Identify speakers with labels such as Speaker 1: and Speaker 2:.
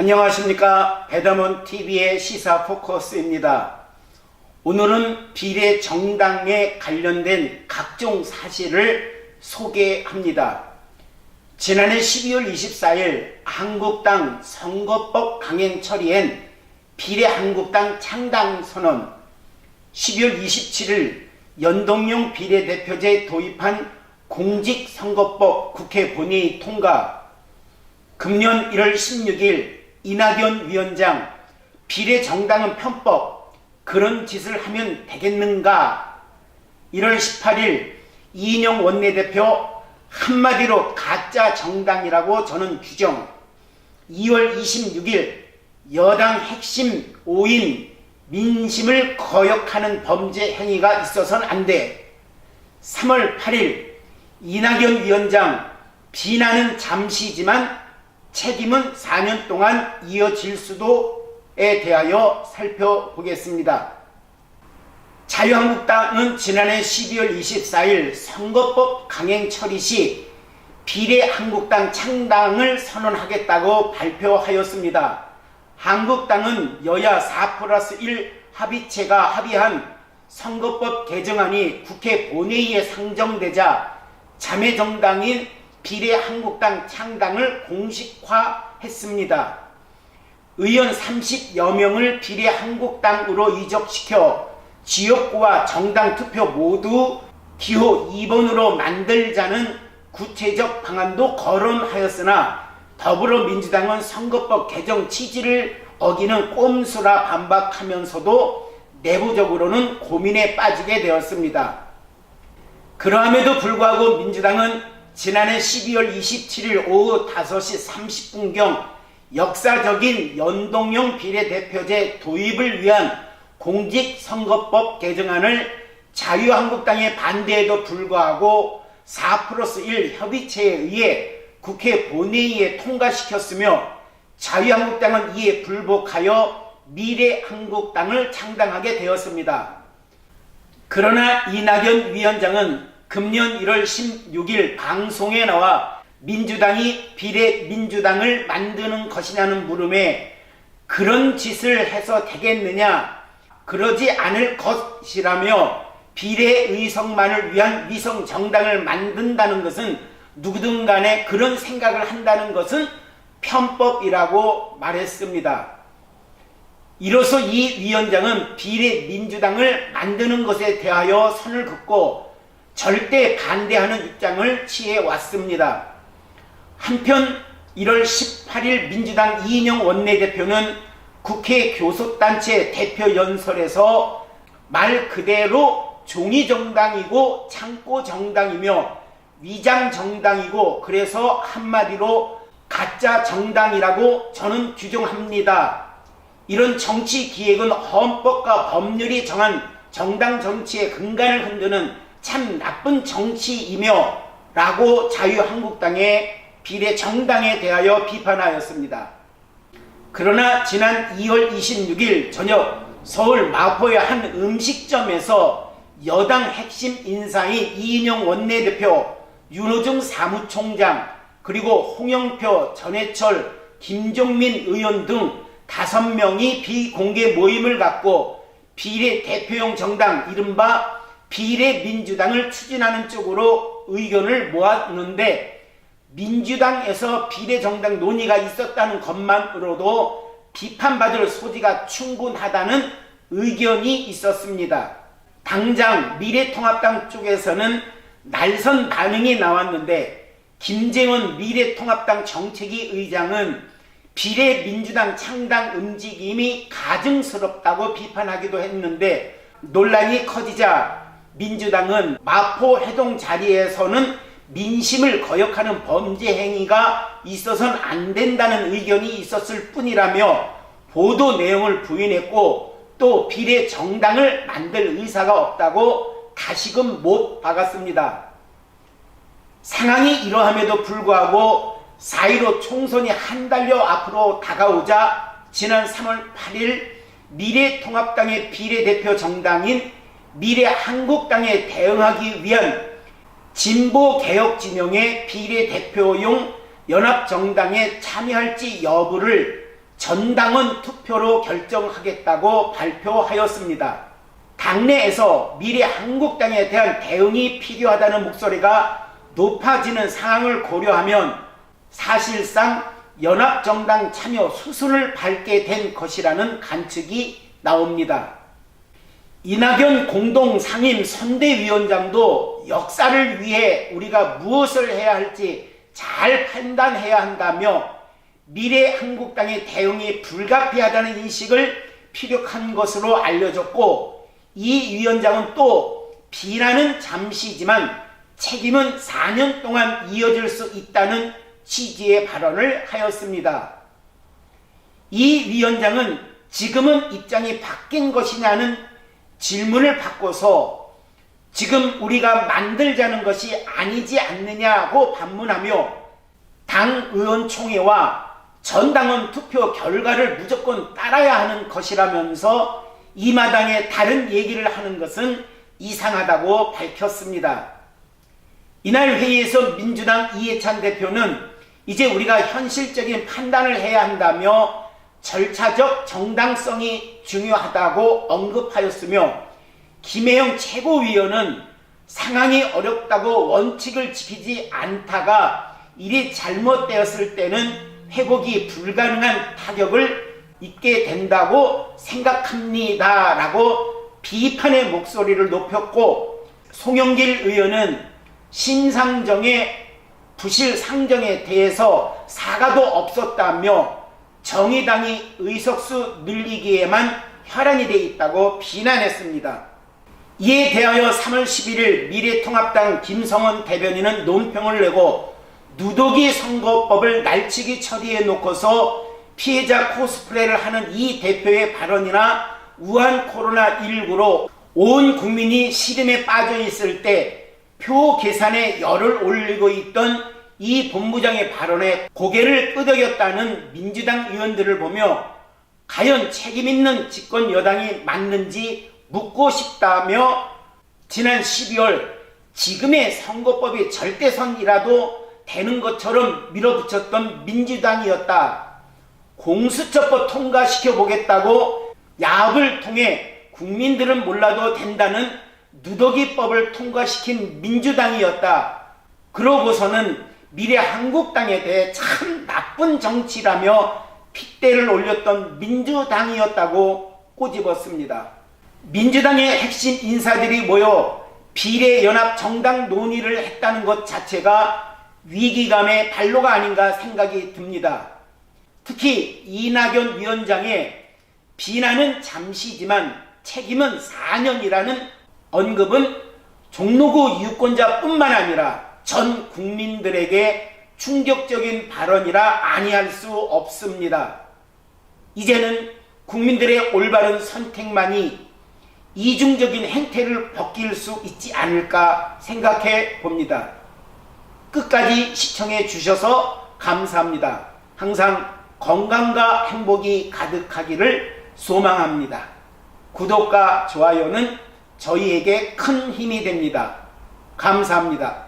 Speaker 1: 안녕하십니까. 배담원TV의 시사포커스입니다. 오늘은 비례정당에 관련된 각종 사실을 소개합니다. 지난해 12월 24일 한국당 선거법 강행 처리엔 비례한국당 창당선언, 12월 27일 연동형 비례대표제 도입한 공직선거법 국회 본회의 통과, 금년 1월 16일 이낙연 위원장 비례정당은 편법, 그런 짓을 하면 되겠는가. 1월 18일 이인영 원내대표 한마디로 가짜 정당이라고 저는 규정. 2월 26일 여당 핵심 5인 민심을 거역하는 범죄 행위가 있어서는 안 돼. 3월 8일 이낙연 위원장 비난은 잠시지만 책임은 4년 동안 이어질 수도에 대하여 살펴보겠습니다. 자유한국당은 지난해 12월 24일 선거법 강행 처리 시 비례한국당 창당을 선언하겠다고 발표하였습니다. 한국당은 여야 4+1 합의체가 합의한 선거법 개정안이 국회 본회의에 상정되자 자매정당인 비례한국당 창당을 공식화했습니다. 의원 30여 명을 비례한국당으로 이적시켜 지역구와 정당 투표 모두 기호 2번으로 만들자는 구체적 방안도 거론하였으나 더불어민주당은 선거법 개정 취지를 어기는 꼼수라 반박하면서도 내부적으로는 고민에 빠지게 되었습니다. 그러함에도 불구하고 민주당은 지난해 12월 27일 오후 5시 30분경 역사적인 연동형 비례대표제 도입을 위한 공직선거법 개정안을 자유한국당의 반대에도 불구하고 4+1 협의체에 의해 국회 본회의에 통과시켰으며 자유한국당은 이에 불복하여 미래한국당을 창당하게 되었습니다. 그러나 이낙연 위원장은 금년 1월 16일 방송에 나와 민주당이 비례민주당을 만드는 것이냐는 물음에 그런 짓을 해서 되겠느냐, 그러지 않을 것이라며 비례의석만을 위한 위성정당을 만든다는 것은 누구든 간에 그런 생각을 한다는 것은 편법이라고 말했습니다. 이로써 이 위원장은 비례민주당을 만드는 것에 대하여 선을 긋고 절대 반대하는 입장을 취해왔습니다. 한편 1월 18일 민주당 이인영 원내대표는 국회 교섭단체 대표연설에서 말 그대로 종이정당이고 창고정당이며 위장정당이고 그래서 한마디로 가짜 정당이라고 저는 규정합니다. 이런 정치 기획은 헌법과 법률이 정한 정당 정치의 근간을 흔드는 참 나쁜 정치이며 라고 자유한국당의 비례정당에 대하여 비판하였습니다. 그러나 지난 2월 26일 저녁 서울 마포의 한 음식점에서 여당 핵심 인사인 이인영 원내대표, 윤호중 사무총장, 그리고 홍영표, 전해철, 김종민 의원 등 5명이 비공개 모임을 갖고 비례대표용 정당 이른바 비례민주당을 추진하는 쪽으로 의견을 모았는데 민주당에서 비례정당 논의가 있었다는 것만으로도 비판받을 소지가 충분하다는 의견이 있었습니다. 당장 미래통합당 쪽에서는 날선 반응이 나왔는데 김재원 미래통합당 정책위 의장은 비례민주당 창당 움직임이 가증스럽다고 비판하기도 했는데 논란이 커지자 민주당은 마포 회동 자리에서는 민심을 거역하는 범죄 행위가 있어서는 안 된다는 의견이 있었을 뿐이라며 보도 내용을 부인했고 또 비례정당을 만들 의사가 없다고 다시금 못 박았습니다. 상황이 이러함에도 불구하고 4.15 총선이 한 달여 앞으로 다가오자 지난 3월 8일 미래통합당의 비례대표 정당인 미래한국당에 대응하기 위한 진보개혁 진영의 비례대표용 연합정당에 참여할지 여부를 전당원 투표로 결정하겠다고 발표하였습니다. 당내에서 미래 한국당에 대한 대응이 필요하다는 목소리가 높아지는 상황을 고려하면 사실상 연합정당 참여 수순을 밟게 된 것이라는 관측이 나옵니다. 이낙연 공동상임 선대위원장도 역사를 위해 우리가 무엇을 해야 할지 잘 판단해야 한다며 미래 한국당의 대응이 불가피하다는 인식을 피력한 것으로 알려졌고, 이 위원장은 또 비난은 잠시지만 책임은 4년 동안 이어질 수 있다는 취지의 발언을 하였습니다. 이 위원장은 지금은 입장이 바뀐 것이냐는 질문을 바꿔서 지금 우리가 만들자는 것이 아니지 않느냐고 반문하며 당 의원총회와 전당원 투표 결과를 무조건 따라야 하는 것이라면서 이 마당에 다른 얘기를 하는 것은 이상하다고 밝혔습니다. 이날 회의에서 민주당 이해찬 대표는 이제 우리가 현실적인 판단을 해야 한다며 절차적 정당성이 중요하다고 언급하였으며, 김혜영 최고위원은 상황이 어렵다고 원칙을 지키지 않다가 일이 잘못되었을 때는 회복이 불가능한 타격을 입게 된다고 생각합니다 라고 비판의 목소리를 높였고, 송영길 의원은 심상정의 부실 상정에 대해서 사과도 없었다며 정의당이 의석수 늘리기에만 혈안이 돼 있다고 비난했습니다. 이에 대하여 3월 11일 미래통합당 김성원 대변인은 논평을 내고 누더기 선거법을 날치기 처리해 놓고서 피해자 코스프레를 하는 이 대표의 발언이나 우한 코로나19로 온 국민이 시름에 빠져 있을 때 표 계산에 열을 올리고 있던 이 본부장의 발언에 고개를 끄덕였다는 민주당 의원들을 보며 과연 책임있는 집권 여당이 맞는지 묻고 싶다며, 지난 12월 지금의 선거법이 절대선이라도 되는 것처럼 밀어붙였던 민주당이었다. 공수처법 통과시켜 보겠다고 야합을 통해 국민들은 몰라도 된다는 누더기법을 통과시킨 민주당이었다. 그러고서는 미래 한국당에 대해 참 나쁜 정치라며 핏대를 올렸던 민주당이었다고 꼬집었습니다. 민주당의 핵심 인사들이 모여 비례연합 정당 논의를 했다는 것 자체가 위기감의 발로가 아닌가 생각이 듭니다. 특히 이낙연 위원장의 비난은 잠시지만 책임은 4년이라는 언급은 종로구 유권자뿐만 아니라 전 국민들에게 충격적인 발언이라 아니할 수 없습니다. 이제는 국민들의 올바른 선택만이 이중적인 행태를 벗길 수 있지 않을까 생각해 봅니다. 끝까지 시청해 주셔서 감사합니다. 항상 건강과 행복이 가득하기를 소망합니다. 구독과 좋아요는 저희에게 큰 힘이 됩니다. 감사합니다.